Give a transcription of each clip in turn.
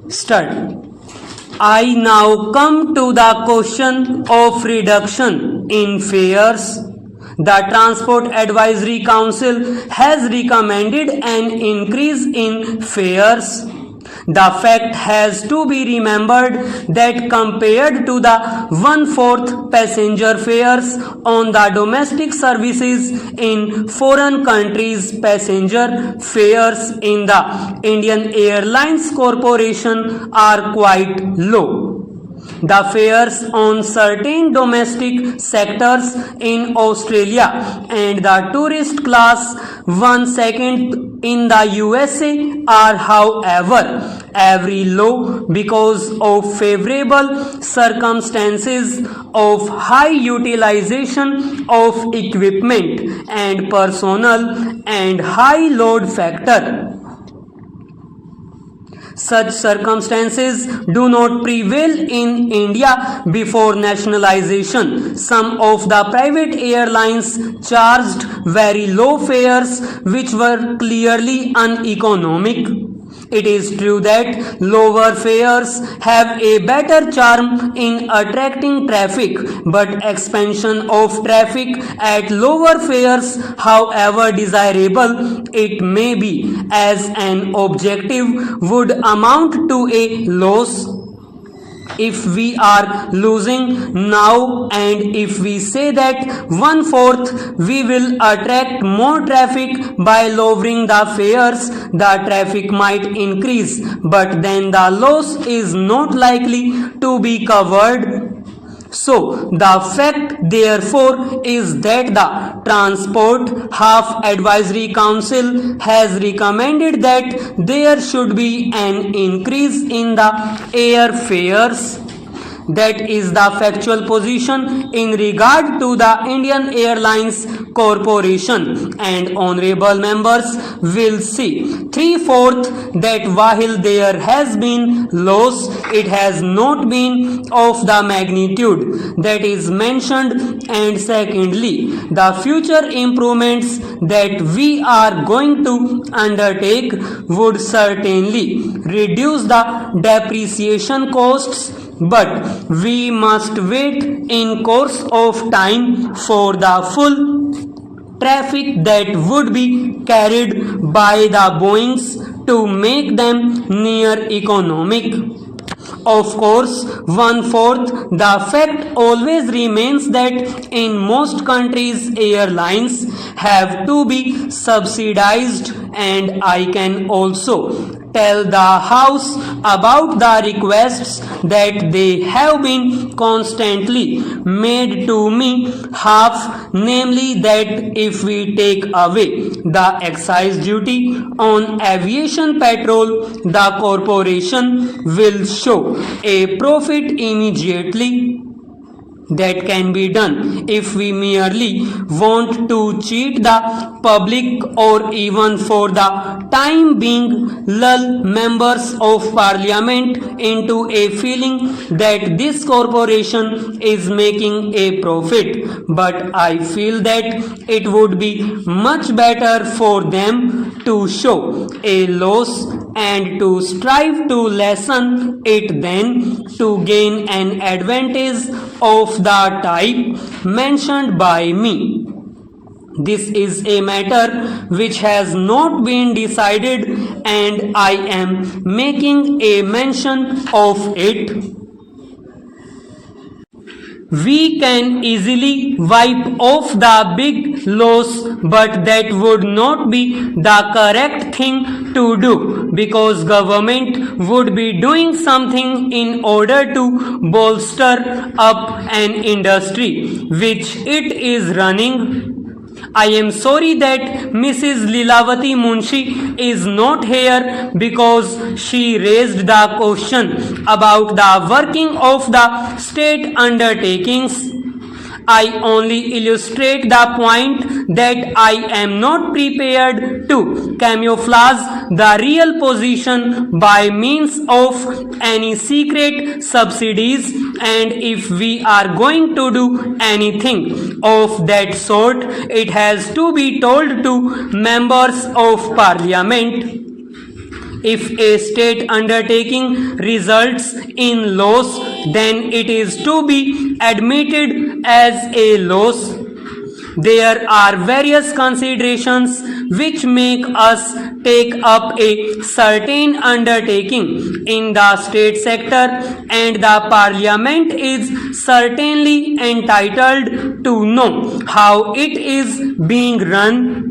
Start. I now come to the question of reduction in fares. The Transport Advisory Council has recommended an increase in fares. The fact has to be remembered that compared to the one-fourth passenger fares on the domestic services in foreign countries, passenger fares in the Indian Airlines Corporation are quite low. The fares on certain domestic sectors in Australia and the tourist class 1/2 in the USA are, however, very low because of favorable circumstances of high utilization of equipment and personnel and high load factor. Such circumstances do not prevail in India before nationalization. Some of the private airlines charged very low fares which were clearly uneconomic. It is true that lower fares have a better charm in attracting traffic, but expansion of traffic at lower fares, however desirable it may be as an objective, would amount to a loss. If we are losing now and if we say that 1/4 we will attract more traffic by lowering the fares, the traffic might increase, but then the loss is not likely to be covered. So the fact therefore is that the Transport Half Advisory Council has recommended that there should be an increase in the air fares. That is the factual position in regard to the Indian Airlines Corporation, and honorable members will see 3/4 that while there has been loss, it has not been of the magnitude that is mentioned, and secondly, the future improvements that we are going to undertake would certainly reduce the depreciation costs, but we must wait in course of time for the full traffic that would be carried by the Boeings to make them near economic. Of course, 1/4, the fact always remains that in most countries airlines have to be subsidized, and I can also tell the House about the requests that they have been constantly made to me, half namely that if we take away the excise duty on aviation petrol, the corporation will show a profit immediately. That can be done if we merely want to cheat the public, or even for the time being lull members of parliament into a feeling that this corporation is making a profit. But I feel that it would be much better for them to show a loss and to strive to lessen it than to gain an advantage of the type mentioned by me. This is a matter which has not been decided, and I am making a mention of it. We can easily wipe off the big loss, but that would not be the correct thing to do, because government would be doing something in order to bolster up an industry which it is running. I am sorry that Mrs. Lilavati Munshi is not here, because she raised the question about the working of the state undertakings. I only illustrate the point that I am not prepared to camouflage the real position by means of any secret subsidies, and if we are going to do anything of that sort, it has to be told to members of parliament. If a state undertaking results in loss, then it is to be admitted as a loss. There are various considerations which make us take up a certain undertaking in the state sector, and the parliament is certainly entitled to know how it is being run.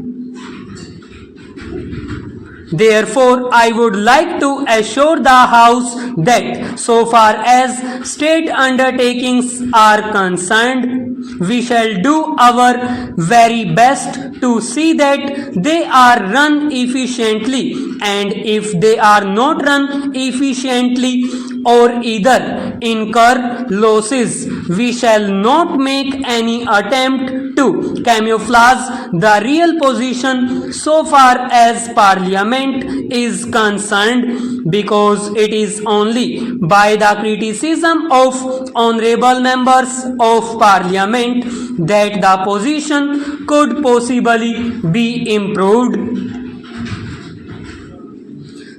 Therefore, I would like to assure the House that so far as state undertakings are concerned, we shall do our very best to see that they are run efficiently, and if they are not run efficiently or either incur losses, we shall not make any attempt to camouflage the real position so far as Parliament is concerned, because it is only by the criticism of honorable members of Parliament that the position could possibly be improved.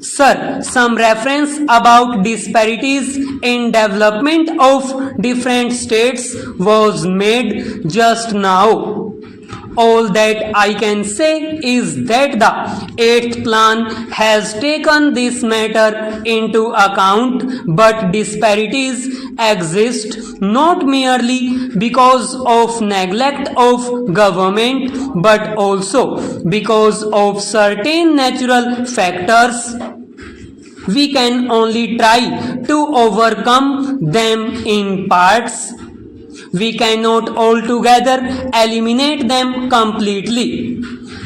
Sir, some reference about disparities in development of different states was made just now. All that I can say is that the 8th plan has taken this matter into account, but disparities exist not merely because of neglect of government, but also because of certain natural factors. We can only try to overcome them in parts. We cannot altogether eliminate them completely.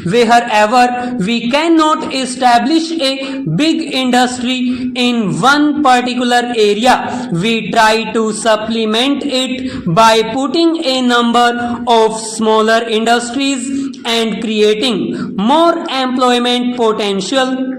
Wherever we cannot establish a big industry in one particular area, we try to supplement it by putting a number of smaller industries and creating more employment potential.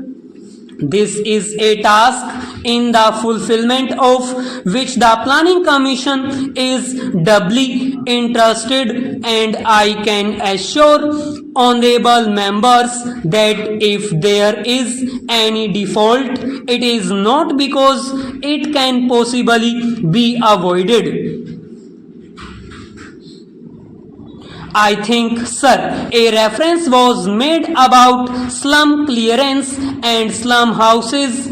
This is a task in the fulfillment of which the Planning Commission is doubly interested, and I can assure honorable members that if there is any default, it is not because it can possibly be avoided. I think, sir, a reference was made about slum clearance and slum houses.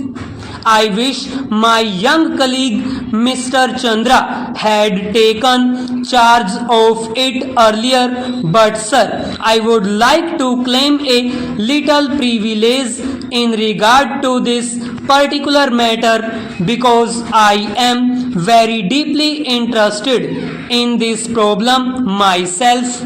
I wish my young colleague Mr. Chandra had taken charge of it earlier, but sir, I would like to claim a little privilege in regard to this particular matter, because I am very deeply interested in this problem myself.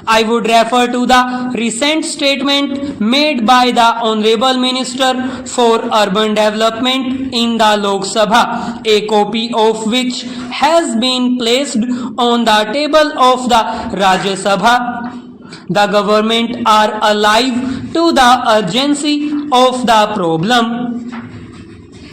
I would refer to the recent statement made by the Honorable Minister for Urban Development in the Lok Sabha, a copy of which has been placed on the table of the Rajya Sabha. The government are alive to the urgency of the problem.